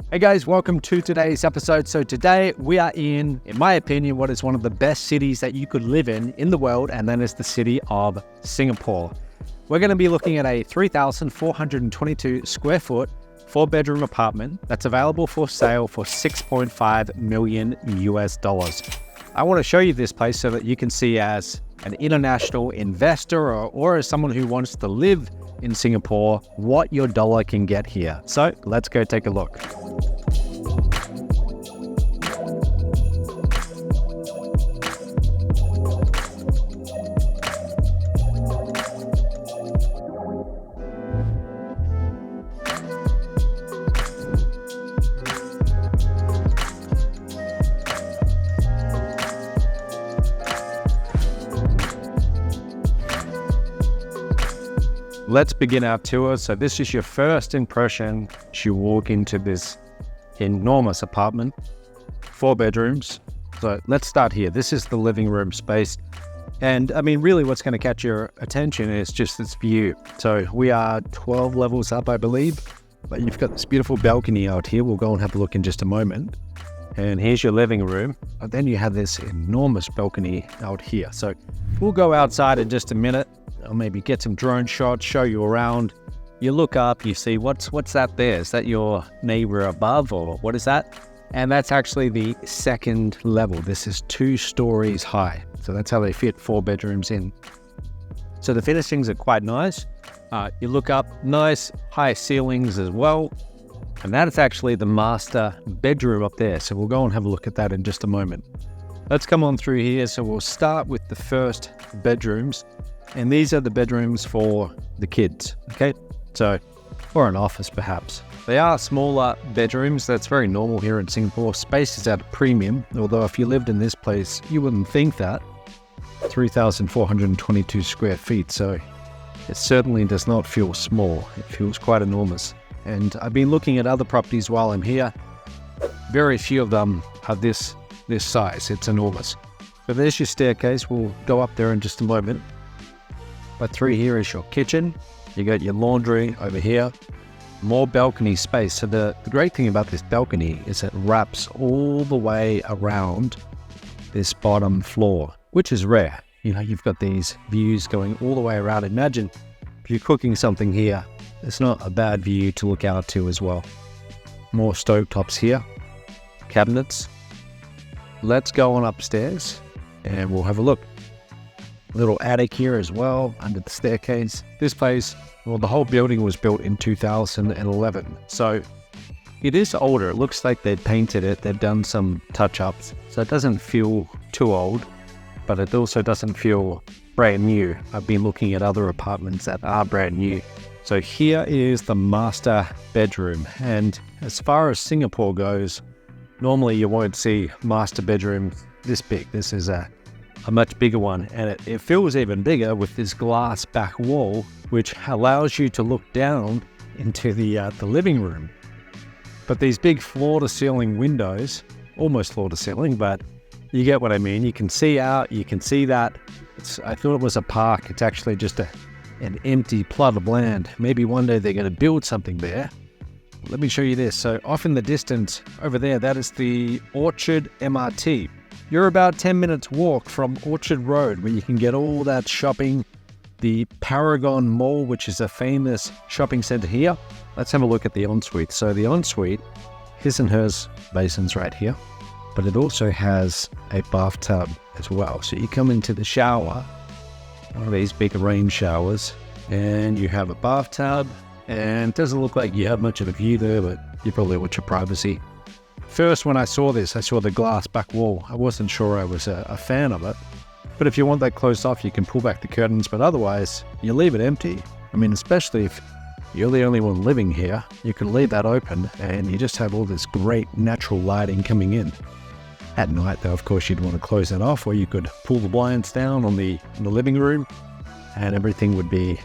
Hey guys, welcome to today's episode. So today we are in my opinion, what is one of the best cities that you could live in the world, and that is the city of Singapore. We're going to be looking at a 3,422 square foot, 4-bedroom apartment that's available for sale for 6.5 million US dollars. I want to show you this place so that you can see as an international investor or as someone who wants to live in Singapore, what your dollar can get here. So let's go take a look. Let's begin our tour. So this is your first impression as you walk into this enormous apartment, 4 bedrooms. So let's start here. This is the living room space. And I mean, really what's going to catch your attention is just this view. So we are 12 levels up, I believe, but you've got this beautiful balcony out here. We'll go and have a look in just a moment. And here's your living room. But then you have this enormous balcony out here. So we'll go outside in just a minute. I'll maybe get some drone shots, show you around. You look up, you see what's that there? Is that your neighbor above, or what is that? And that's actually the second level. This is 2 stories high. So that's how they fit 4 bedrooms in. So the finishings are quite nice. You look up, nice high ceilings as well. And that is actually the master bedroom up there. So we'll go and have a look at that in just a moment. Let's come on through here. So we'll start with the first bedrooms. And these are the bedrooms for the kids, okay? So, or an office perhaps. They are smaller bedrooms. That's very normal here in Singapore. Space is at a premium, although if you lived in this place, you wouldn't think that. 3,422 square feet, so it certainly does not feel small. It feels quite enormous. And I've been looking at other properties while I'm here. Very few of them are this size. It's enormous. But there's your staircase. We'll go up there in just a moment. But through here is your kitchen. You got your laundry over here. More balcony space. So the great thing about this balcony is it wraps all the way around this bottom floor, which is rare. You know, you've got these views going all the way around. Imagine if you're cooking something here, it's not a bad view to look out to as well. More stovetops here, cabinets. Let's go on upstairs and we'll have a look. Little attic here as well, under the staircase. This place, well, the whole building was built in 2011. So it is older. It looks like they've painted it. They've done some touch-ups. So it doesn't feel too old, but it also doesn't feel brand new. I've been looking at other apartments that are brand new. So here is the master bedroom. And as far as Singapore goes, normally you won't see master bedrooms this big. This is a much bigger one, and it feels even bigger with this glass back wall, which allows you to look down into the living room. But these big floor-to-ceiling windows, almost floor-to-ceiling, but you get what I mean. You can see out, you can see that. I thought it was a park. It's actually just an empty plot of land. Maybe one day they're going to build something there. Let me show you this. So off in the distance over there, that is the Orchard MRT. You're about 10 minutes walk from Orchard Road, where you can get all that shopping. The Paragon Mall, which is a famous shopping center here. Let's have a look at the ensuite. So the ensuite, his and hers basins right here, but it also has a bathtub as well. So you come into the shower, one of these big rain showers, and you have a bathtub, and it doesn't look like you have much of a view there, but you probably want your privacy. First, when I saw this, I saw the glass back wall. I wasn't sure I was a fan of it. But if you want that closed off, you can pull back the curtains. But otherwise, you leave it empty. I mean, especially if you're the only one living here, you can leave that open and you just have all this great natural lighting coming in. At night, though, of course, you'd want to close that off, or you could pull the blinds down on the living room and everything would be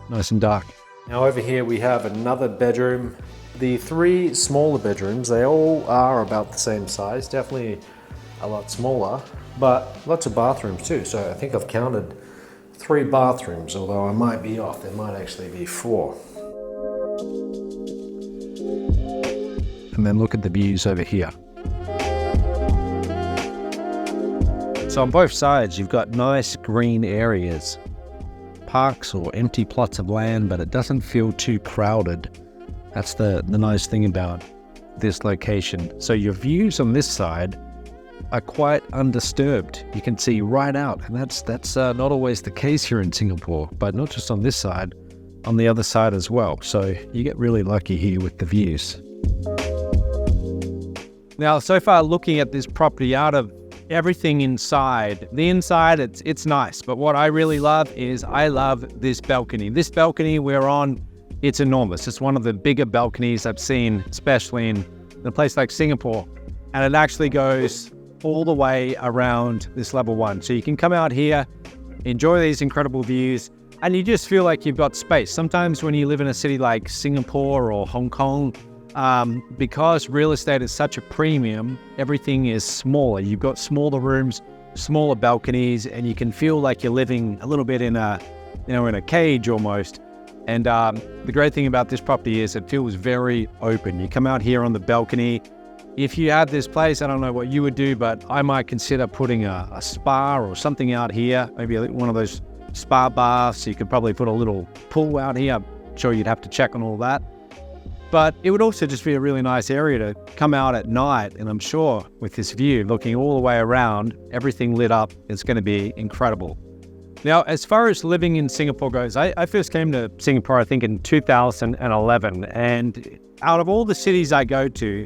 nice and dark. Now over here we have another bedroom. The 3 smaller bedrooms, they all are about the same size, definitely a lot smaller, but lots of bathrooms too. So I think I've counted 3 bathrooms, although I might be off. There might actually be 4. and then look at the views over here. So on both sides, you've got nice green areas, parks or empty plots of land, but it doesn't feel too crowded. That's the nice thing about this location. So your views on this side are quite undisturbed. You can see right out, and that's not always the case here in Singapore, but not just on this side, on the other side as well. So you get really lucky here with the views. Now, so far looking at this property, out of everything inside, the inside, it's nice, but what I really love is I love this balcony. This balcony we're on, it's enormous. It's one of the bigger balconies I've seen, especially in a place like Singapore, and it actually goes all the way around this level 1. So you can come out here, enjoy these incredible views, and you just feel like you've got space. Sometimes when you live in a city like Singapore or Hong Kong, because real estate is such a premium, everything is smaller. You've got smaller rooms, smaller balconies, and you can feel like you're living a little bit in a cage almost. And the great thing about this property is it feels very open. You come out here on the balcony. If you had this place, I don't know what you would do, but I might consider putting a spa or something out here, maybe one of those spa baths. You could probably put a little pool out here. I'm sure you'd have to check on all that. But it would also just be a really nice area to come out at night, and I'm sure with this view, looking all the way around, everything lit up, it's going to be incredible. Now, as far as living in Singapore goes, I first came to Singapore, I think, in 2011, and out of all the cities I go to,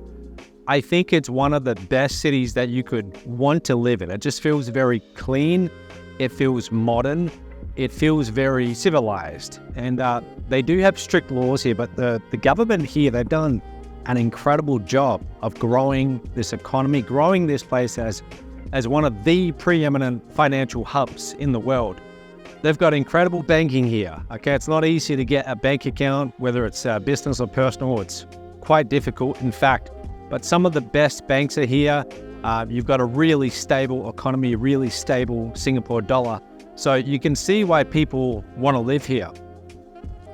I think it's one of the best cities that you could want to live in. It just feels very clean, it feels modern, it feels very civilized, and they do have strict laws here, but the government here, they've done an incredible job of growing this economy, growing this place as one of the preeminent financial hubs in the world. They've got incredible banking here. Okay, it's not easy to get a bank account, whether it's business or personal. It's quite difficult, in fact, but some of the best banks are here. You've got a really stable economy, really stable Singapore dollar. So you can see why people want to live here.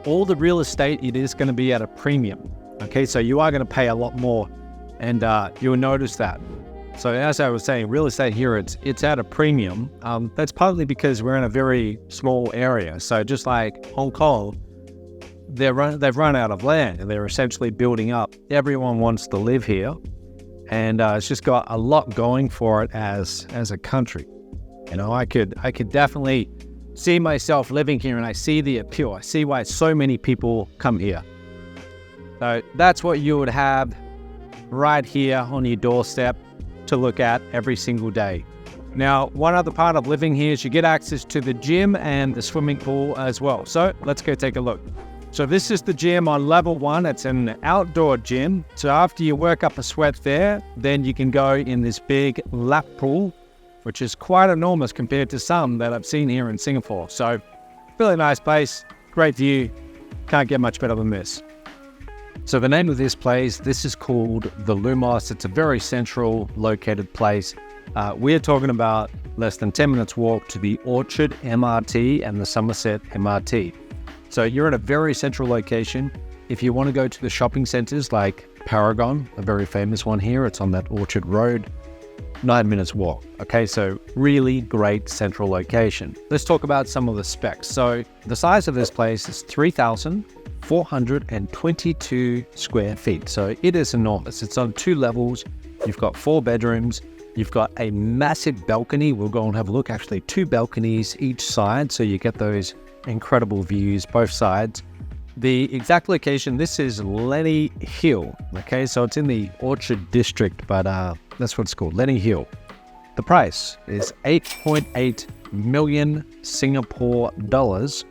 All the real estate, it is going to be at a premium. Okay, so you are going to pay a lot more, and you'll notice that. So as I was saying, real estate here, it's at a premium. That's partly because we're in a very small area. So just like Hong Kong, they've run out of land, and they're essentially building up. Everyone wants to live here, and it's just got a lot going for it as a country. You know, I could definitely see myself living here, and I see the appeal. I see why so many people come here. So that's what you would have right here on your doorstep to look at every single day. Now, one other part of living here is you get access to the gym and the swimming pool as well. So let's go take a look. So this is the gym on level 1. It's an outdoor gym. So after you work up a sweat there, then you can go in this big lap pool, which is quite enormous compared to some that I've seen here in Singapore. So really nice place, great view, can't get much better than this. So the name of this place, this is called the Lumos. It's a very central located place. We're talking about less than 10 minutes walk to the Orchard MRT and the Somerset MRT. So you're in a very central location. If you want to go to the shopping centres like Paragon, a very famous one here, it's on that Orchard Road, 9 minutes walk. Okay, so really great central location. Let's talk about some of the specs. So the size of this place is 3,422 square feet. So it is enormous. It's on 2 levels. You've got 4 bedrooms. You've got a massive balcony. We'll go and have a look. Actually, 2 balconies each side. So you get those incredible views both sides. The exact location, this is Lenny Hill. Okay, so it's in the Orchard District, but that's what it's called, Lenny Hill. The price is 8.8 million Singapore dollars,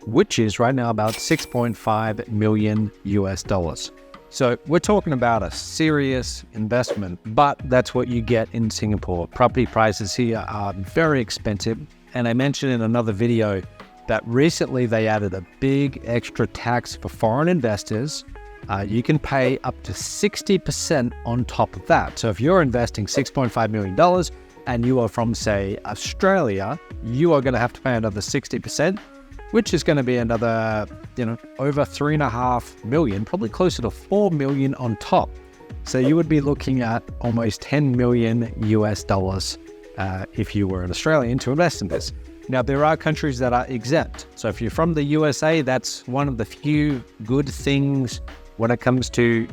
which is right now about 6.5 million US dollars. So we're talking about a serious investment, but that's what you get in Singapore. Property prices here are very expensive. And I mentioned in another video that recently they added a big extra tax for foreign investors. You can pay up to 60% on top of that. So if you're investing $6.5 million and you are from, say, Australia, you are going to have to pay another 60%, which is going to be another, over 3.5 million, probably closer to 4 million on top. So you would be looking at almost 10 million US dollars if you were an Australian to invest in this. Now, there are countries that are exempt. So if you're from the USA, that's one of the few good things when it comes to,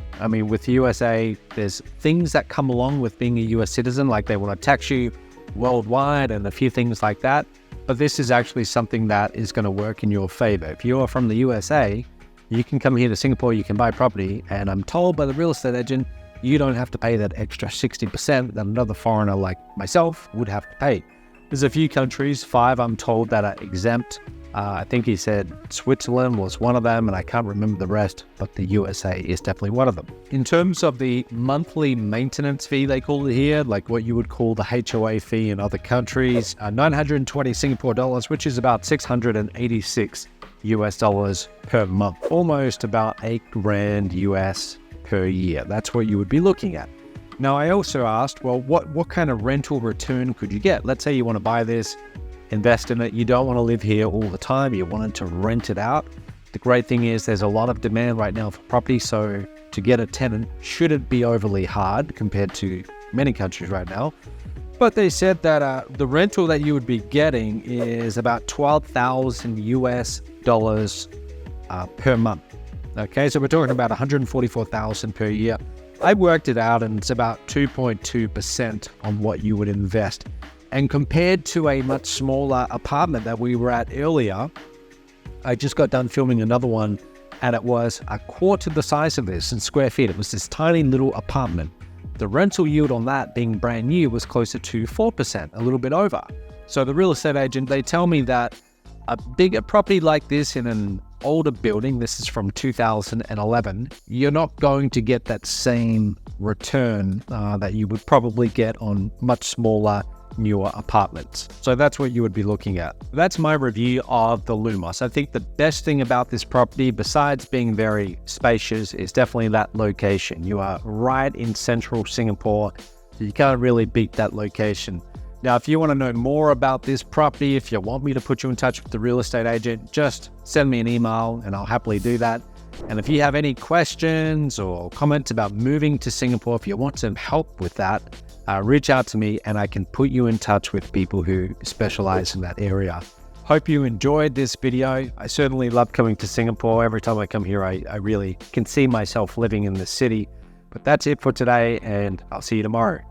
with the USA, there's things that come along with being a US citizen, like they want to tax you worldwide and a few things like that. But this is actually something that is going to work in your favor. If you are from the USA, you can come here to Singapore, you can buy property, and I'm told by the real estate agent, you don't have to pay that extra 60% that another foreigner like myself would have to pay. There's a few countries, 5 I'm told, that are exempt. I think he said Switzerland was one of them, and I can't remember the rest, but the USA is definitely one of them. In terms of the monthly maintenance fee, they call it here, like what you would call the HOA fee in other countries, 920 Singapore dollars, which is about 686 US dollars per month, almost about $8,000 US per year. That's what you would be looking at. Now, I also asked, well, what kind of rental return could you get? Let's say you want to buy this, invest in it. You don't want to live here all the time. You wanted to rent it out. The great thing is there's a lot of demand right now for property. So to get a tenant shouldn't be overly hard compared to many countries right now. But they said that the rental that you would be getting is about 12,000 US dollars per month. Okay, so we're talking about 144,000 per year. I worked it out and it's about 2.2% on what you would invest. And compared to a much smaller apartment that we were at earlier, I just got done filming another one and it was a quarter the size of this in square feet. It was this tiny little apartment. The rental yield on that being brand new was closer to 4%, a little bit over. So the real estate agent, they tell me that a bigger property like this in an older building, this is from 2011, you're not going to get that same return that you would probably get on much smaller, newer apartments. So that's what you would be looking at. That's my review of the Lumos. I think the best thing about this property, besides being very spacious, is definitely that location. You are right in central Singapore, so you can't really beat that location. Now, if you want to know more about this property, if you want me to put you in touch with the real estate agent, just send me an email and I'll happily do that. And if you have any questions or comments about moving to Singapore, if you want some help with that, reach out to me and I can put you in touch with people who specialize in that area. Hope you enjoyed this video. I certainly love coming to Singapore. Every time I come here, I really can see myself living in the city. But that's it for today, and I'll see you tomorrow.